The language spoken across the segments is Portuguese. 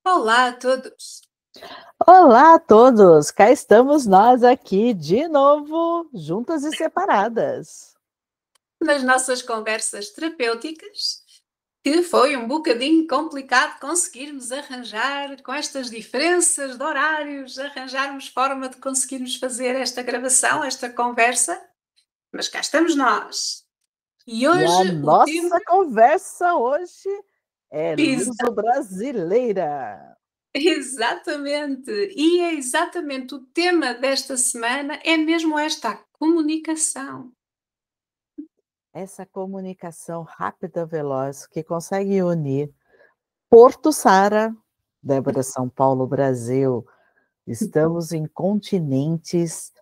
Olá a todos! Olá a todos! Cá estamos nós aqui de novo, juntas e separadas. Nas nossas conversas terapêuticas, que foi um bocadinho complicado conseguirmos arranjar, com estas diferenças de horários, arranjarmos forma de conseguirmos fazer esta gravação, esta conversa, mas cá estamos nós. E E a hoje o tema. nossa conversa hoje é Exa- luso-brasileira. Exatamente! E é exatamente o tema desta semana, é mesmo esta, a comunicação. Essa comunicação rápida, veloz, que consegue unir Porto Sara, Débora, São Paulo, Brasil. Estamos em continentes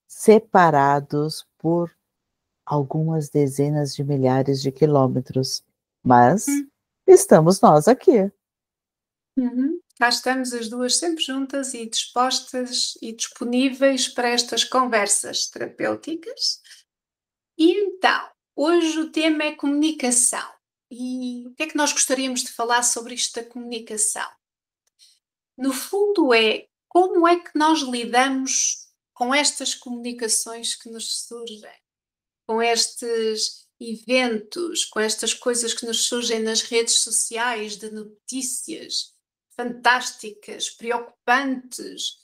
separados por algumas dezenas de milhares de quilômetros, mas estamos nós aqui. Uhum. Cá estamos as duas sempre juntas e dispostas e disponíveis para estas conversas terapêuticas. E então, hoje o tema é comunicação. E o que é que nós gostaríamos de falar sobre isto da comunicação? No fundo é como é que nós lidamos com estas comunicações que nos surgem, com estes eventos, com estas coisas que nos surgem nas redes sociais de notícias fantásticas, preocupantes.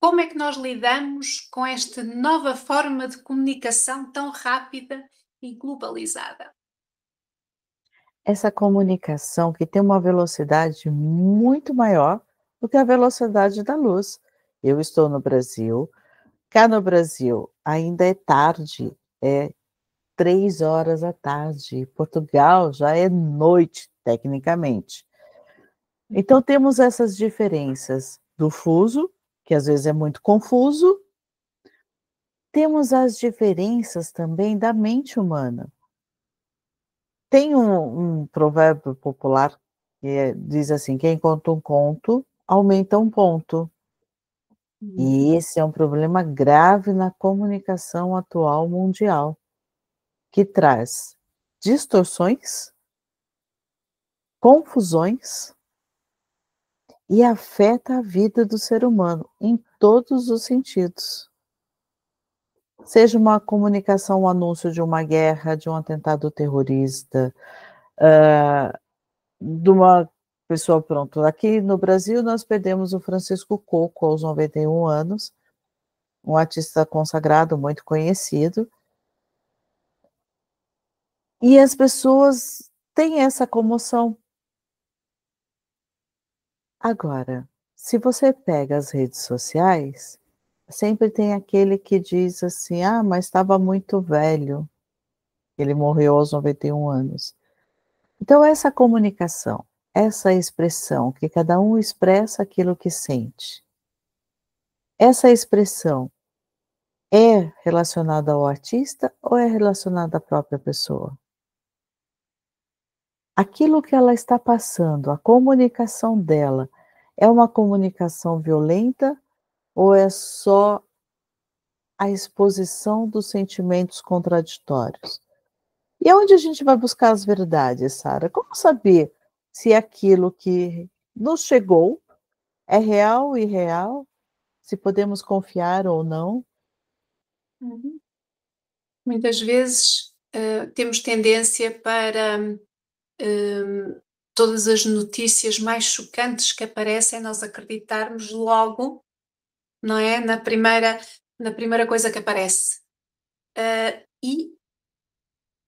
Como é que nós lidamos com esta nova forma de comunicação tão rápida e globalizada? Essa comunicação que tem uma velocidade muito maior do que a velocidade da luz. Eu estou no Brasil, cá no Brasil ainda é tarde, é 3 horas da tarde, Portugal já é noite, tecnicamente. Então temos essas diferenças do fuso, que às vezes é muito confuso, temos as diferenças também da mente humana. Tem um provérbio popular que diz assim: "Quem conta um conto, aumenta um ponto". Uhum. E esse é um problema grave na comunicação atual mundial, que traz distorções, confusões e afeta a vida do ser humano em todos os sentidos. Seja uma comunicação, um anúncio de uma guerra, de um atentado terrorista, de uma pessoa, pronto, aqui no Brasil nós perdemos o Francisco Coco aos 91 anos, um artista consagrado, muito conhecido, e as pessoas têm essa comoção. Agora, se você pega as redes sociais, sempre tem aquele que diz assim: "Ah, mas estava muito velho, ele morreu aos 91 anos". Então essa comunicação, essa expressão que cada um expressa aquilo que sente, essa expressão é relacionada ao artista ou é relacionada à própria pessoa? Aquilo que ela está passando, a comunicação dela, é uma comunicação violenta ou é só a exposição dos sentimentos contraditórios? E aonde a gente vai buscar as verdades, Sara? Como saber se aquilo que nos chegou é real ou irreal? Se podemos confiar ou não? Uhum. Muitas vezes temos tendência para todas as notícias mais chocantes que aparecem, nós acreditarmos logo, não é? Na primeira coisa que aparece. E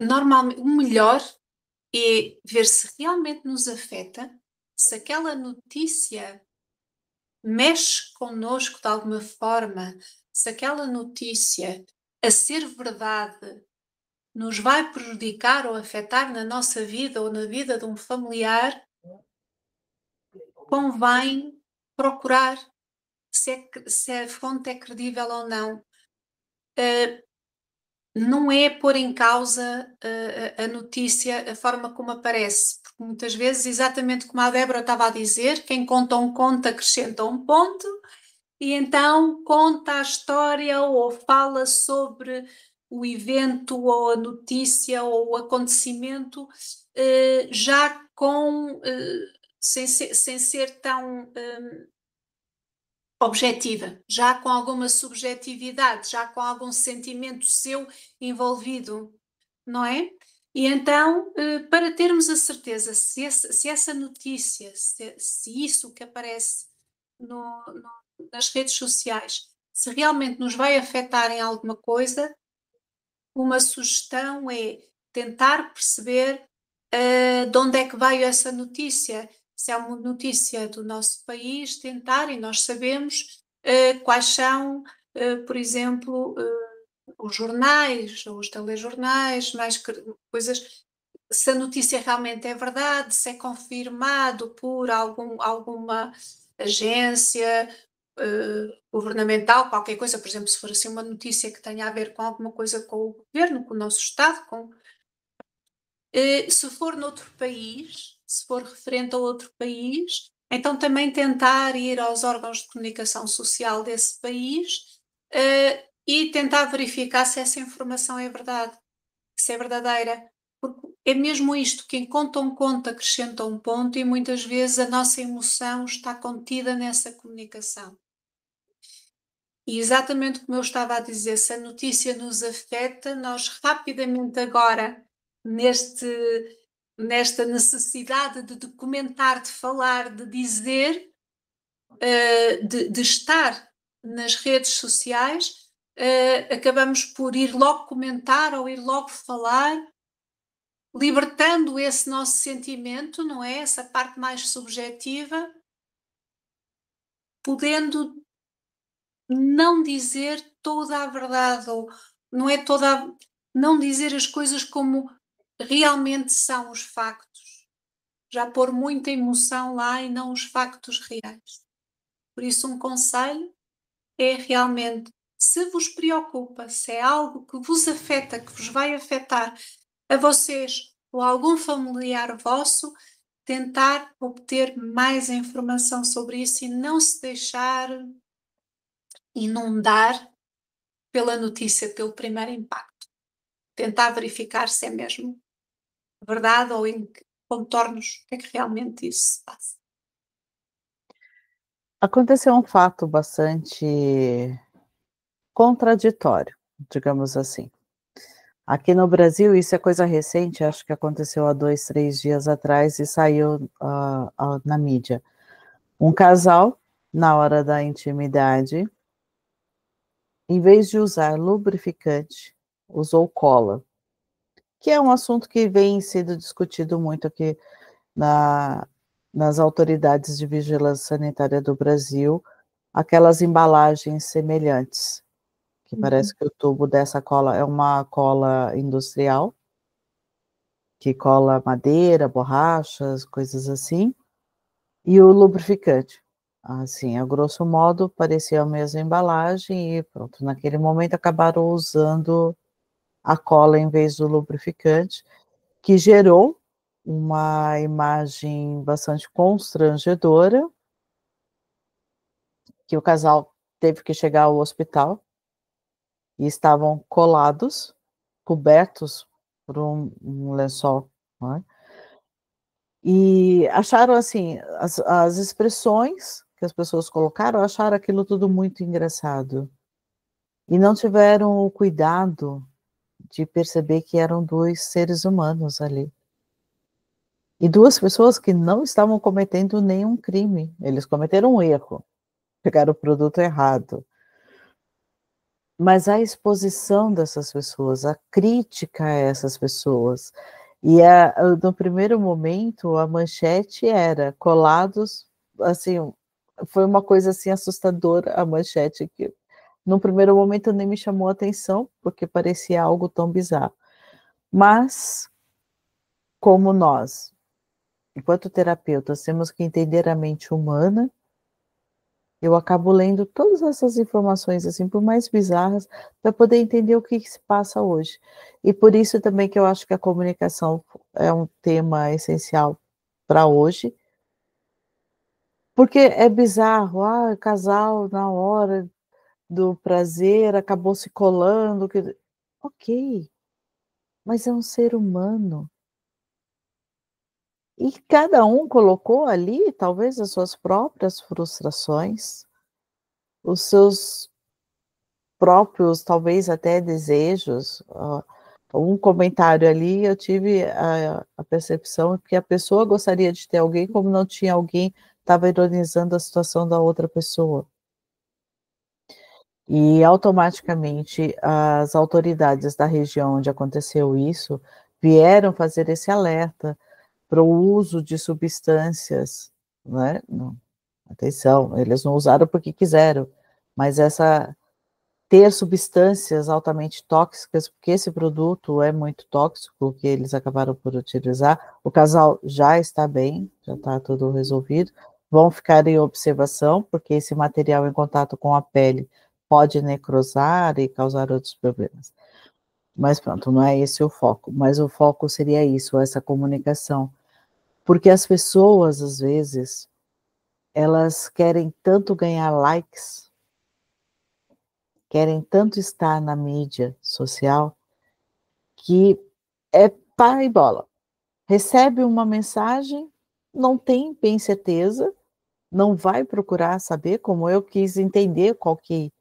normalmente o melhor é ver se realmente nos afeta, se aquela notícia mexe connosco de alguma forma, se aquela notícia, a ser verdade, nos vai prejudicar ou afetar na nossa vida ou na vida de um familiar, convém procurar se a fonte é credível ou não. Não é pôr em causa a notícia, a forma como aparece, porque muitas vezes, exatamente como a Débora estava a dizer, quem conta um conto acrescenta um ponto, e então conta a história ou fala sobre o evento ou a notícia ou o acontecimento já com sem ser tão objetiva, já com alguma subjetividade, já com algum sentimento seu envolvido, não é? E então, para termos a certeza se essa notícia, se isso que aparece nas redes sociais, se realmente nos vai afetar em alguma coisa, uma sugestão é tentar perceber de onde é que veio essa notícia. Se é uma notícia do nosso país, tentar, e nós sabemos quais são, por exemplo, os jornais, ou os telejornais, coisas, se a notícia realmente é verdade, se é confirmado por alguma agência governamental, qualquer coisa, por exemplo, se for assim uma notícia que tenha a ver com alguma coisa com o governo, com o nosso Estado, se for noutro país, se for referente a outro país, então também tentar ir aos órgãos de comunicação social desse país e tentar verificar se essa informação é verdade, se é verdadeira. Porque é mesmo isto, quem conta um conto acrescenta um ponto e muitas vezes a nossa emoção está contida nessa comunicação. E exatamente como eu estava a dizer, se a notícia nos afeta, nós rapidamente agora, nesta necessidade de documentar, de falar, de dizer, de estar nas redes sociais, acabamos por ir logo comentar ou ir logo falar, libertando esse nosso sentimento, não é? Essa parte mais subjetiva, podendo não dizer toda a verdade, ou não é toda não dizer as coisas como realmente são os factos. Já pôr muita emoção lá e não os factos reais. Por isso, um conselho é realmente, se vos preocupa, se é algo que vos afeta, que vos vai afetar a vocês ou a algum familiar vosso, tentar obter mais informação sobre isso e não se deixar inundar pela notícia, pelo primeiro impacto. Tentar verificar se é mesmo verdade ou em que contornos é que realmente isso se passa. Aconteceu um fato bastante contraditório, digamos assim. Aqui no Brasil, isso é coisa recente, acho que aconteceu há 2, 3 dias atrás e saiu na mídia. Um casal, na hora da intimidade, em vez de usar lubrificante, usou cola, que é um assunto que vem sendo discutido muito aqui na nas autoridades de vigilância sanitária do Brasil, aquelas embalagens semelhantes, que parece que o tubo dessa cola é uma cola industrial, que cola madeira, borrachas, coisas assim, e o lubrificante. Assim, a grosso modo, parecia a mesma embalagem e pronto, naquele momento acabaram usando a cola em vez do lubrificante, que gerou uma imagem bastante constrangedora, que o casal teve que chegar ao hospital e estavam colados, cobertos por um lençol, não é? E acharam, assim, as expressões que as pessoas colocaram, acharam aquilo tudo muito engraçado. E não tiveram o cuidado de perceber que eram 2 seres humanos ali. E 2 pessoas que não estavam cometendo nenhum crime, eles cometeram um erro, pegaram o produto errado. Mas a exposição dessas pessoas, a crítica a essas pessoas, e no primeiro momento a manchete era colados, assim, foi uma coisa, assim, assustadora a manchete que no primeiro momento nem me chamou a atenção, porque parecia algo tão bizarro. Mas, como nós, enquanto terapeutas, temos que entender a mente humana, eu acabo lendo todas essas informações, assim, por mais bizarras, para poder entender o que se passa hoje. E por isso também que eu acho que a comunicação é um tema essencial para hoje, porque é bizarro, o casal na hora do prazer acabou se colando, que ok, mas é um ser humano. E cada um colocou ali, talvez, as suas próprias frustrações, os seus próprios, talvez, até desejos. Um comentário ali, eu tive a percepção que a pessoa gostaria de ter alguém, como não tinha alguém, estava ironizando a situação da outra pessoa. E automaticamente as autoridades da região onde aconteceu isso, vieram fazer esse alerta para o uso de substâncias, né, não, atenção, eles não usaram porque quiseram, mas ter substâncias altamente tóxicas, porque esse produto é muito tóxico, que eles acabaram por utilizar. O casal já está bem, já está tudo resolvido. Vão ficar em observação, porque esse material em contato com a pele pode necrosar e causar outros problemas. Mas pronto, não é esse o foco. Mas o foco seria isso, essa comunicação. Porque as pessoas, às vezes, elas querem tanto ganhar likes, querem tanto estar na mídia social, que é pá e bola. Recebe uma mensagem, não tem bem certeza, não vai procurar saber, como eu quis entender qual que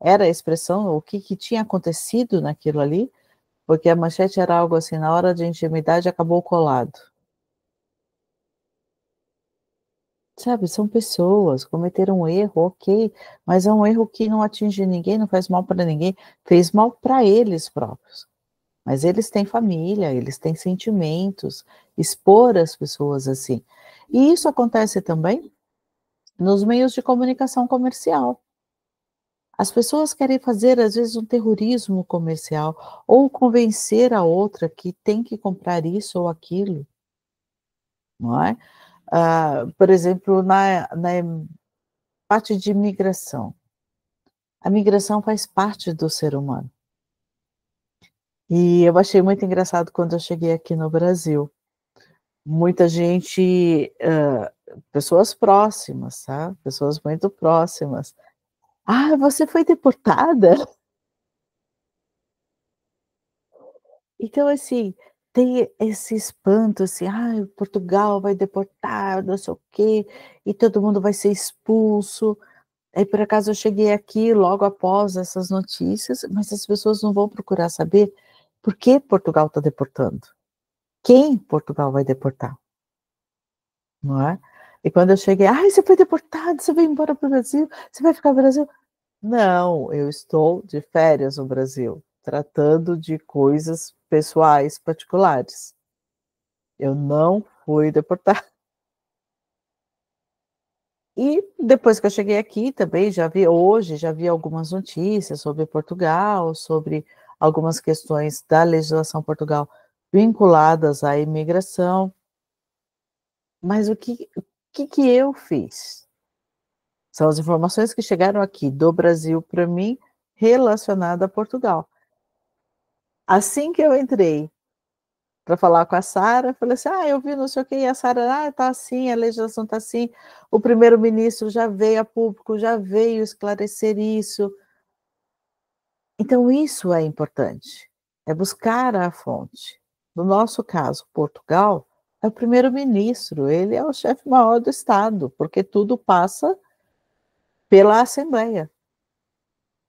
era a expressão, o que tinha acontecido naquilo ali, porque a manchete era algo assim: "Na hora de intimidade acabou colado". Sabe, são pessoas, cometeram um erro, ok, mas é um erro que não atinge ninguém, não faz mal para ninguém, fez mal para eles próprios. Mas eles têm família, eles têm sentimentos, expor as pessoas assim. E isso acontece também nos meios de comunicação comercial. As pessoas querem fazer, às vezes, um terrorismo comercial, ou convencer a outra que tem que comprar isso ou aquilo, não é? Por exemplo, na parte de imigração. A migração faz parte do ser humano. E eu achei muito engraçado quando eu cheguei aqui no Brasil. Muita gente, pessoas próximas, tá, pessoas muito próximas: "Ah, você foi deportada?". Então, assim, tem esse espanto, assim: "Ai, Portugal vai deportar, não sei o quê, e todo mundo vai ser expulso". Aí, por acaso, eu cheguei aqui logo após essas notícias, mas as pessoas não vão procurar saber por que Portugal está deportando. Quem Portugal vai deportar? Não é? E quando eu cheguei: "Ai, você foi deportado, você vai embora para o Brasil, você vai ficar no Brasil". Não, eu estou de férias no Brasil, tratando de coisas pessoais particulares. Eu não fui deportada. E depois que eu cheguei aqui também já vi algumas notícias sobre Portugal, sobre algumas questões da legislação Portugal vinculadas à imigração, mas o que eu fiz? São as informações que chegaram aqui do Brasil para mim, relacionada a Portugal. Assim que eu entrei para falar com a Sara, falei assim: "Ah, eu vi não sei o quê", e a Sara: "Ah, tá assim, a legislação tá assim, o primeiro-ministro já veio a público, já veio esclarecer isso". Então isso é importante, é buscar a fonte. No nosso caso, Portugal, é o primeiro-ministro, ele é o chefe maior do estado, porque tudo passa pela Assembleia.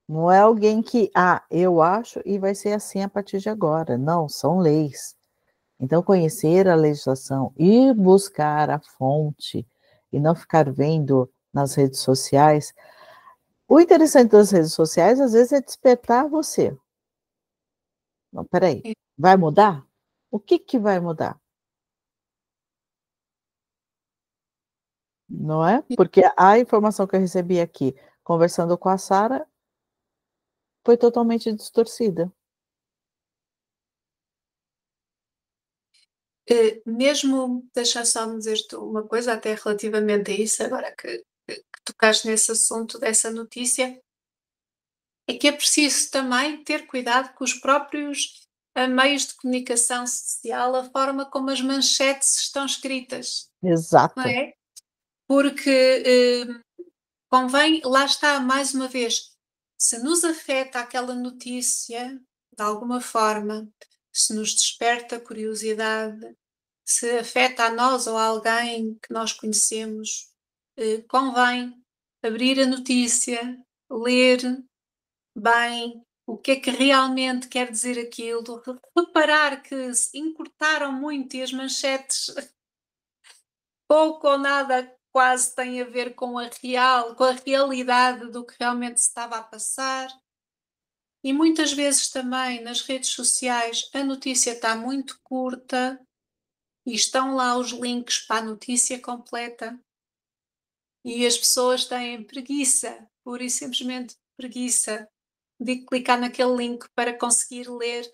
Não é alguém que: "Ah, eu acho e vai ser assim a partir de agora". Não, são leis. Então conhecer a legislação, ir buscar a fonte e não ficar vendo nas redes sociais. O interessante das redes sociais, às vezes, é despertar você. "Não, espera aí, vai mudar? O que que vai mudar?", não é? Porque a informação que eu recebi aqui, conversando com a Sara, foi totalmente distorcida. Mesmo, deixa só me dizer-te uma coisa, até relativamente a isso, agora que tocaste nesse assunto dessa notícia, é que é preciso também ter cuidado com os próprios meios de comunicação social, a forma como as manchetes estão escritas, não Exato. é? Porque convém, lá está, mais uma vez, se nos afeta aquela notícia, de alguma forma, se nos desperta curiosidade, se afeta a nós ou a alguém que nós conhecemos, convém abrir a notícia, ler bem o que é que realmente quer dizer aquilo, reparar que se encurtaram muito e as manchetes pouco ou nada quase têm a ver com com a realidade do que realmente se estava a passar. E muitas vezes também nas redes sociais a notícia está muito curta e estão lá os links para a notícia completa e as pessoas têm preguiça, pura e simplesmente preguiça, de clicar naquele link para conseguir ler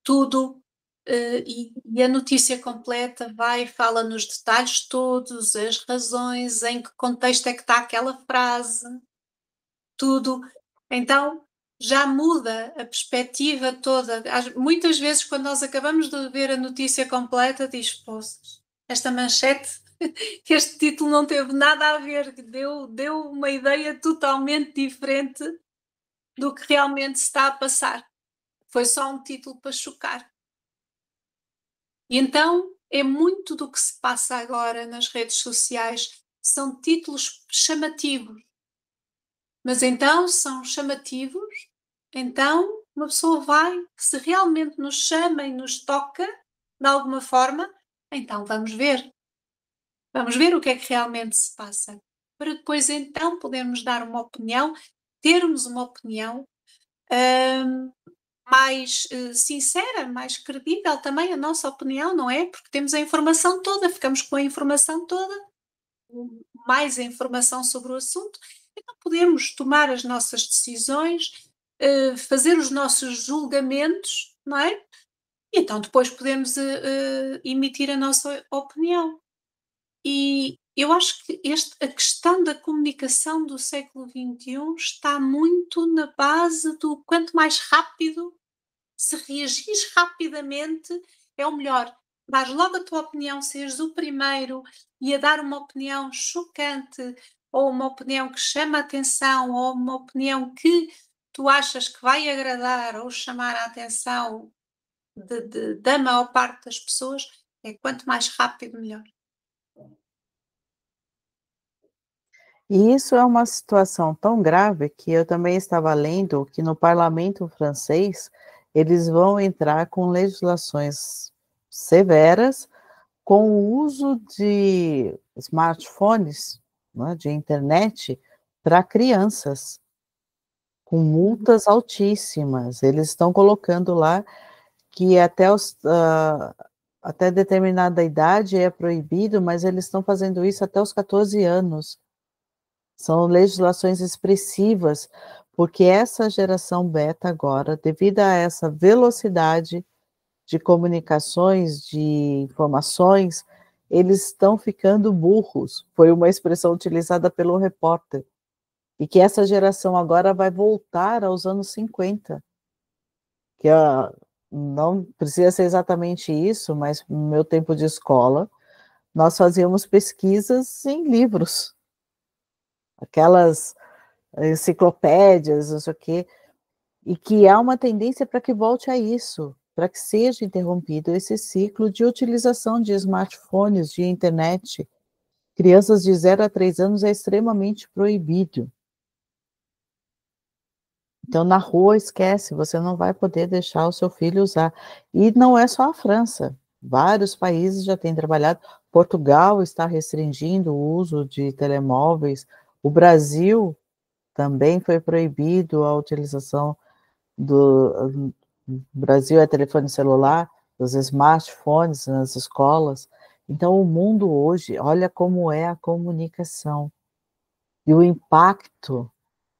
tudo. E a notícia completa vai e fala nos detalhes todos, as razões, em que contexto é que está aquela frase, tudo. Então já muda a perspectiva toda. Muitas vezes, quando nós acabamos de ver a notícia completa, diz: poças, esta manchete, este título não teve nada a ver, deu uma ideia totalmente diferente do que realmente se está a passar. Foi só um título para chocar. E então é muito do que se passa agora nas redes sociais. São títulos chamativos. Mas então são chamativos, então uma pessoa vai, se realmente nos chama e nos toca de alguma forma, então vamos ver. Vamos ver o que é que realmente se passa. Para depois então podermos dar uma opinião, termos uma opinião mais sincera, mais credível também a nossa opinião, não é? Porque temos a informação toda, ficamos com a informação toda, mais a informação sobre o assunto, então podemos tomar as nossas decisões, fazer os nossos julgamentos, não é? E então depois podemos emitir a nossa opinião. E eu acho que a questão da comunicação do século XXI está muito na base do quanto mais rápido, se reagires rapidamente, é o melhor. Dás logo a tua opinião, seres o primeiro e a dar uma opinião chocante, ou uma opinião que chama a atenção, ou uma opinião que tu achas que vai agradar ou chamar a atenção da maior parte das pessoas, é quanto mais rápido, melhor. E isso é uma situação tão grave que eu também estava lendo que no parlamento francês eles vão entrar com legislações severas com o uso de smartphones, né, de internet, para crianças, com multas altíssimas. Eles estão colocando lá que até determinada idade é proibido, mas eles estão fazendo isso até os 14 anos. São legislações expressivas, porque essa geração beta agora, devido a essa velocidade de comunicações, de informações, eles estão ficando burros. Foi uma expressão utilizada pelo repórter. E que essa geração agora vai voltar aos anos 50, que não precisa ser exatamente isso, mas no meu tempo de escola, nós fazíamos pesquisas em livros, aquelas enciclopédias, não sei o quê, e que há uma tendência para que volte a isso, para que seja interrompido esse ciclo de utilização de smartphones, de internet. Crianças de 0 a 3 anos é extremamente proibido. Então, na rua, esquece, você não vai poder deixar o seu filho usar. E não é só a França, vários países já têm trabalhado. Portugal está restringindo o uso de telemóveis, o Brasil também foi proibido a utilização do Brasil é telefone celular, dos smartphones nas escolas. Então, o mundo hoje, olha como é a comunicação e o impacto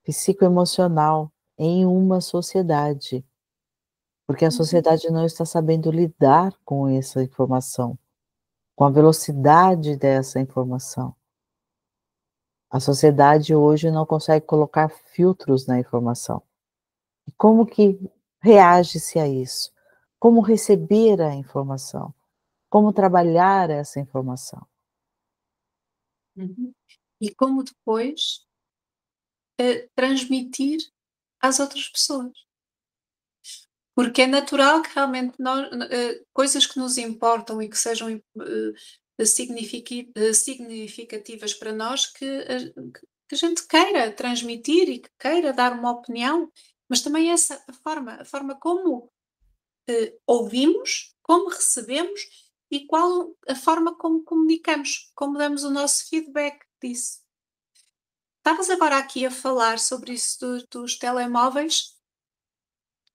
psicoemocional em uma sociedade, porque a sociedade não está sabendo lidar com essa informação, com a velocidade dessa informação. A sociedade hoje não consegue colocar filtros na informação. E como que reage-se a isso? Como receber a informação? Como trabalhar essa informação? Uhum. E como depois transmitir às outras pessoas. Porque é natural que realmente nós, coisas que nos importam e que sejam significativas para nós, que a gente queira transmitir e que queira dar uma opinião, mas também essa a forma como ouvimos, como recebemos e qual a forma como comunicamos, como damos o nosso feedback disso. Estavas agora aqui a falar sobre isso dos telemóveis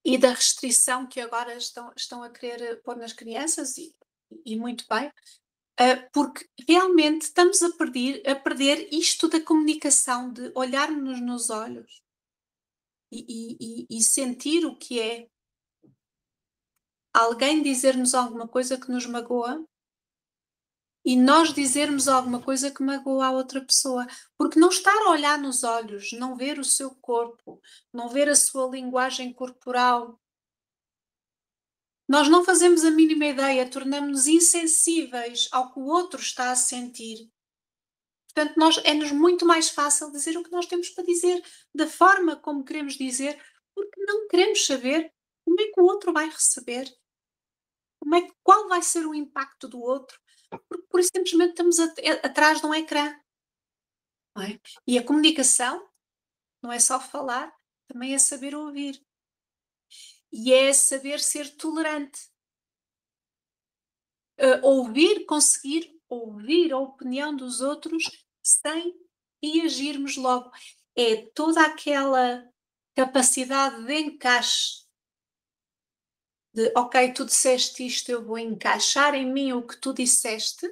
e da restrição que agora estão a querer pôr nas crianças, e muito bem, porque realmente estamos a perder isto da comunicação, de olhar-nos nos olhos e sentir o que é alguém dizer-nos alguma coisa que nos magoa e nós dizermos alguma coisa que magoa a outra pessoa. Porque não estar a olhar nos olhos, não ver o seu corpo, não ver a sua linguagem corporal, nós não fazemos a mínima ideia, tornamos-nos insensíveis ao que o outro está a sentir. Portanto, é-nos muito mais fácil dizer o que nós temos para dizer, da forma como queremos dizer, porque não queremos saber como é que o outro vai receber, qual vai ser o impacto do outro, porque por isso simplesmente estamos atrás de um ecrã. Não é? E a comunicação não é só falar, também é saber ouvir. E é saber ser tolerante. Conseguir ouvir a opinião dos outros sem reagirmos logo. É toda aquela capacidade de encaixe, de ok, tu disseste isto, eu vou encaixar em mim o que tu disseste,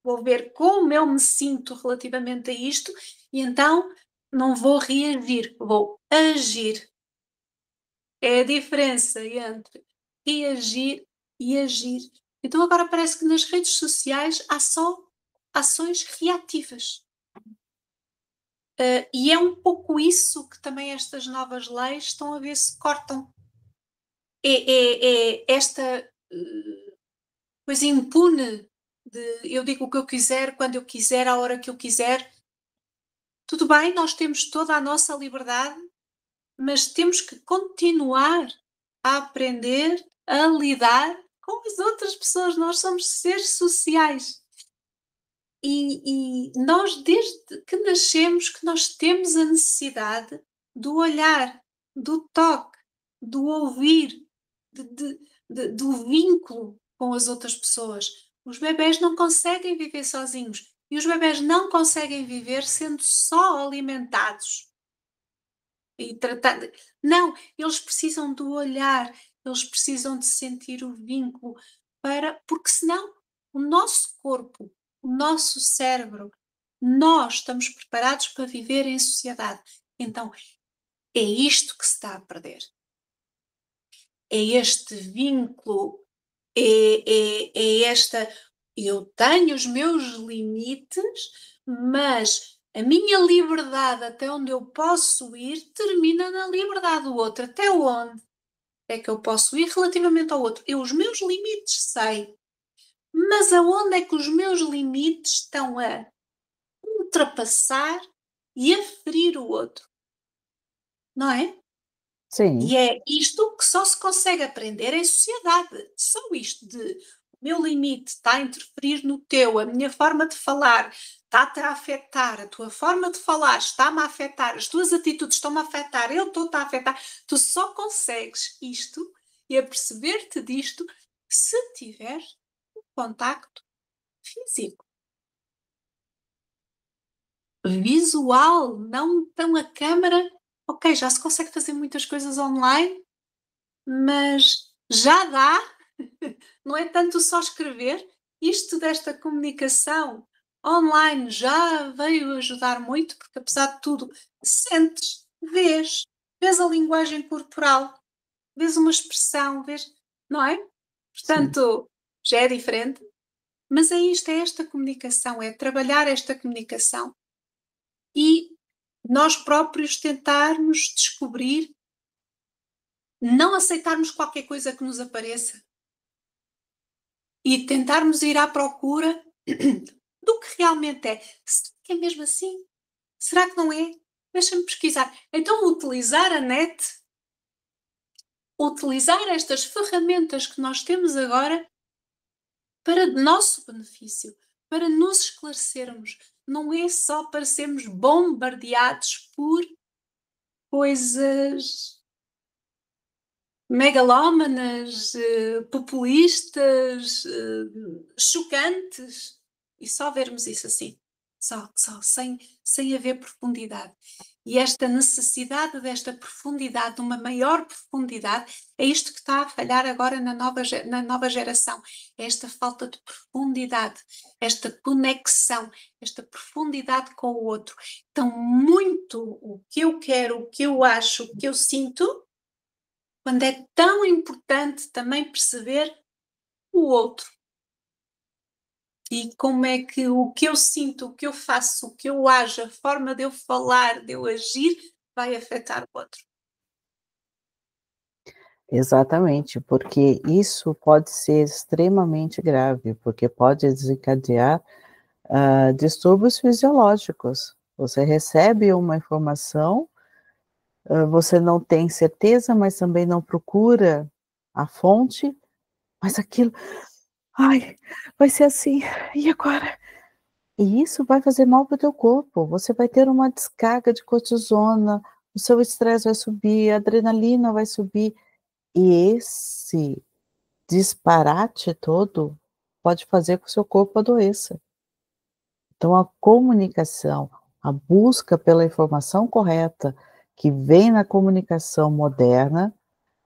vou ver como eu me sinto relativamente a isto e então não vou reagir, vou agir. É a diferença entre reagir e agir. Então agora parece que nas redes sociais há só ações reativas. E é um pouco isso que também estas novas leis estão a ver se cortam. É esta coisa impune de eu digo o que eu quiser, quando eu quiser, à hora que eu quiser. Tudo bem, nós temos toda a nossa liberdade, mas temos que continuar a aprender a lidar com as outras pessoas. Nós somos seres sociais. E nós, desde que nascemos, que nós temos a necessidade do olhar, do toque, do ouvir, do vínculo com as outras pessoas. Os bebés não conseguem viver sozinhos. E os bebés não conseguem viver sendo só alimentados e tratando. Não, eles precisam do olhar, eles precisam de sentir o vínculo, porque senão o nosso corpo, o nosso cérebro, nós estamos preparados para viver em sociedade. Então, é isto que se está a perder. É este vínculo, é esta. Eu tenho os meus limites, mas a minha liberdade até onde eu posso ir termina na liberdade do outro. Até onde é que eu posso ir relativamente ao outro? Eu os meus limites sei, mas aonde é que os meus limites estão a ultrapassar e a ferir o outro? Não é? Sim. E é isto que só se consegue aprender em sociedade. Só isto de o meu limite está a interferir no teu, a minha forma de falar está-te a afetar, a tua forma de falar está-me a afetar, as tuas atitudes estão-me a afetar, eu estou-te a afetar. Tu só consegues isto e aperceber-te disto se tiveres um contacto físico. Visual, não tão a câmara. Ok, já se consegue fazer muitas coisas online, mas já dá, não é tanto só escrever. Isto desta comunicação online já veio ajudar muito, porque apesar de tudo, sentes, vês a linguagem corporal, vês uma expressão, não é? Sim. Portanto, já é diferente. Mas é isto, é esta comunicação, é trabalhar esta comunicação e nós próprios tentarmos descobrir, não aceitarmos qualquer coisa que nos apareça e tentarmos ir à procura do que realmente é. Será que é mesmo assim? Será que não é? Deixa-me pesquisar. Então, utilizar a net utilizar estas ferramentas que nós temos agora para nosso benefício, para nos esclarecermos. Não é só para sermos bombardeados por coisas megalómanas, populistas, chocantes, e só vermos isso assim, só, sem haver profundidade. E esta necessidade desta profundidade, de uma maior profundidade, é isto que está a falhar agora na nova geração. É esta falta de profundidade, esta conexão, esta profundidade com o outro. Então, muito o que eu quero, o que eu acho, o que eu sinto, quando é tão importante também perceber o outro. E como é que o que eu sinto, o que eu faço, o que eu ajo, a forma de eu falar, de eu agir, vai afetar o outro. Exatamente, porque isso pode ser extremamente grave, porque pode desencadear distúrbios fisiológicos. Você recebe uma informação, você não tem certeza, mas também não procura a fonte, mas aquilo, ai, vai ser assim, e agora? E isso vai fazer mal para o teu corpo, você vai ter uma descarga de cortisona, o seu estresse vai subir, a adrenalina vai subir, e esse disparate todo pode fazer com que o seu corpo adoeça. Então a comunicação, a busca pela informação correta, que vem na comunicação moderna,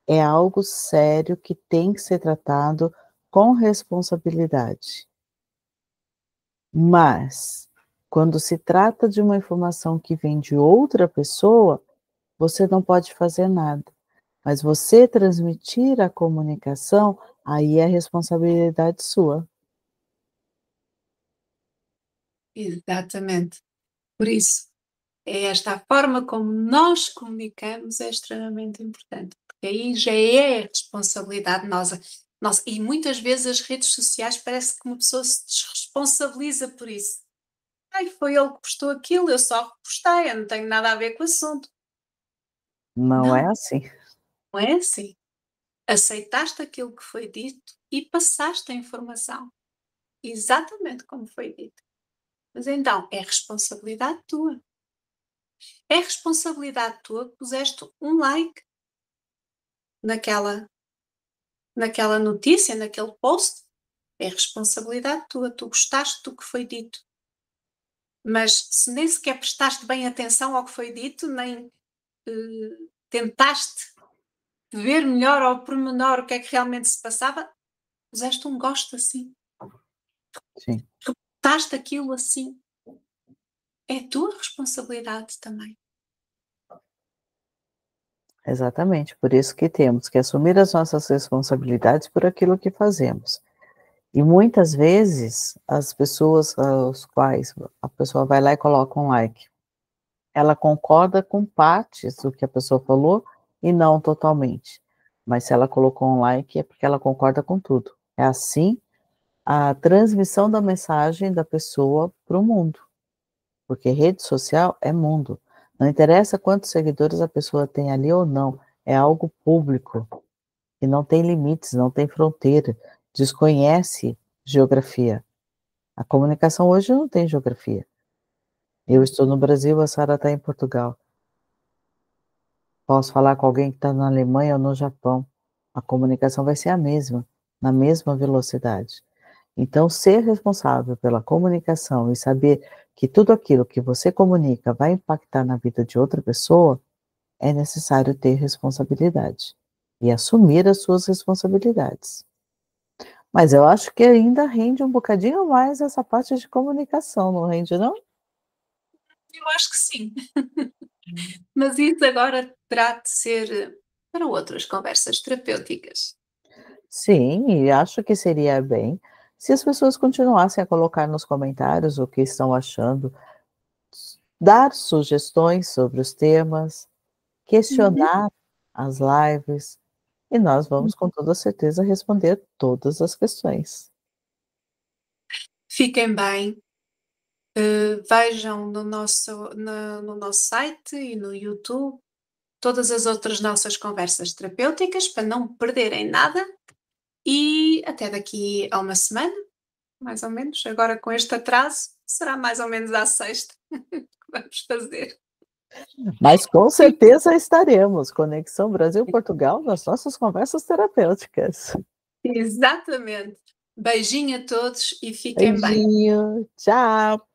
é algo sério que tem que ser tratado com responsabilidade. Mas, quando se trata de uma informação que vem de outra pessoa, você não pode fazer nada. Mas você transmitir a comunicação, aí é responsabilidade sua. Exatamente. Por isso, é esta forma como nós comunicamos é extremamente importante, porque aí já é responsabilidade nossa. E muitas vezes as redes sociais parece que uma pessoa se desresponsabiliza por isso. Ai, foi ele que postou aquilo, eu só repostei, eu não tenho nada a ver com o assunto. Não é Não, assim. não é assim. Aceitaste aquilo que foi dito e passaste a informação, exatamente como foi dito. Mas então, é responsabilidade tua. É responsabilidade tua que puseste um like naquela, naquela notícia, naquele post. É responsabilidade tua. Tu gostaste do que foi dito. Mas se nem sequer prestaste bem atenção ao que foi dito, nem tentaste ver melhor ao pormenor o que é que realmente se passava, puseste um gosto assim. Sim, Reportaste aquilo assim. É tua responsabilidade também. exatamente. Por isso que temos que assumir as nossas responsabilidades por aquilo que fazemos. E muitas vezes as pessoas aos quais a pessoa vai lá e coloca um like, ela concorda com partes do que a pessoa falou e não totalmente. Mas se ela colocou um like é porque ela concorda com tudo. É assim a transmissão da mensagem da pessoa para o mundo, porque rede social é mundo. Não interessa quantos seguidores a pessoa tem ali ou não, é algo público, e não tem limites, não tem fronteira, desconhece geografia. A comunicação hoje não tem geografia. Eu estou no Brasil, a Sara está em Portugal. Posso falar com alguém que está na Alemanha ou no Japão. A comunicação vai ser a mesma, na mesma velocidade. Então, ser responsável pela comunicação e saber que tudo aquilo que você comunica vai impactar na vida de outra pessoa, é necessário ter responsabilidade e assumir as suas responsabilidades. Mas eu acho que ainda rende um bocadinho mais essa parte de comunicação, não rende não? Eu acho que sim. Mas isso agora terá de ser para outras conversas terapêuticas. Sim, e acho que seria bem se as pessoas continuassem a colocar nos comentários o que estão achando, dar sugestões sobre os temas, Uhum. questionar as lives, e nós vamos com toda certeza responder todas as questões. Fiquem bem, vejam no nosso site e no YouTube todas as outras nossas conversas terapêuticas para não perderem nada. E até daqui a uma semana, mais ou menos, agora com este atraso, será mais ou menos à sexta que vamos fazer. Mas com certeza estaremos. Conexão Brasil-Portugal nas nossas conversas terapêuticas. Exatamente. Beijinho a todos e fiquem bem. Beijinho. Tchau.